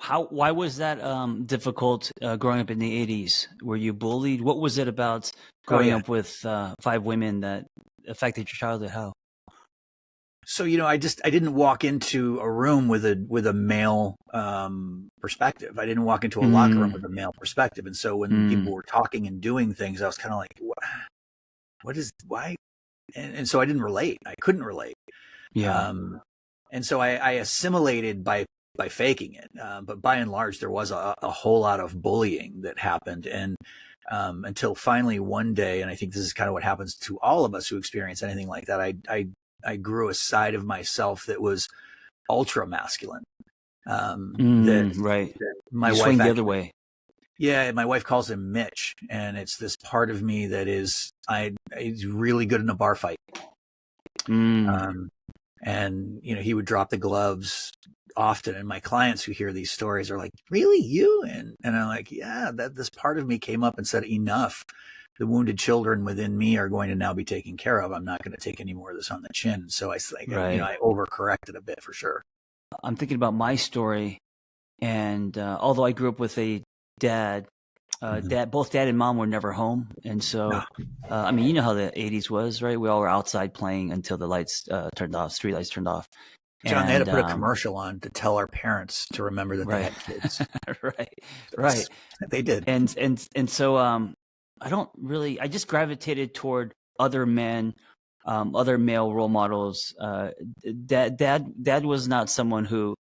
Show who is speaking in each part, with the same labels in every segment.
Speaker 1: Why was that difficult growing up in the 80s? Were you bullied? What was it about growing up with 5 women that affected your childhood? How?
Speaker 2: So, I didn't walk into a room with a male perspective. I didn't walk into a locker room with a male perspective. And so when people were talking and doing things, I was kind of like, why? And so I didn't relate. I couldn't relate.
Speaker 1: Yeah.
Speaker 2: And so I assimilated by faking it. But by and large, there was a whole lot of bullying that happened. And until finally one day, and I think this is kind of what happens to all of us who experience anything like that, I grew a side of myself that was ultra masculine.
Speaker 1: Right.
Speaker 2: My
Speaker 1: wife
Speaker 2: swing
Speaker 1: the other way.
Speaker 2: Yeah, my wife calls him Mitch, and it's this part of me that he's really good in a bar fight. And he would drop the gloves often, and my clients who hear these stories are like, "Really, you?" And I'm like, "Yeah, this part of me came up and said, enough. The wounded children within me are going to now be taken care of. I'm not going to take any more of this on the chin." So I overcorrected a bit for sure.
Speaker 1: I'm thinking about my story, and although I grew up with a dad, both dad and mom were never home, and so I mean, you know how the 80s was, right? We all were outside playing until the lights turned off, street lights turned off.
Speaker 2: John, they had to put a commercial on to tell our parents to remember that they had kids.
Speaker 1: Right.
Speaker 2: They did.
Speaker 1: And so I just gravitated toward other men, other male role models. Dad was not someone who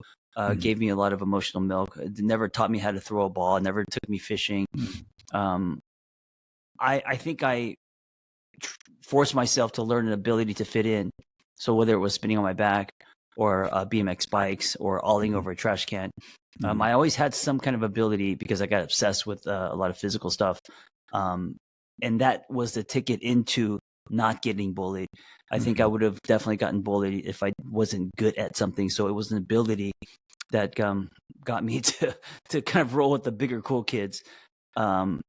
Speaker 1: gave me a lot of emotional milk. Never taught me how to throw a ball. Never took me fishing. I think I forced myself to learn an ability to fit in. So whether it was spinning on my back or BMX bikes or awling over a trash can, I always had some kind of ability because I got obsessed with a lot of physical stuff. And that was the ticket into not getting bullied. I think I would have definitely gotten bullied if I wasn't good at something. So it was an ability that got me to kind of roll with the bigger cool kids. And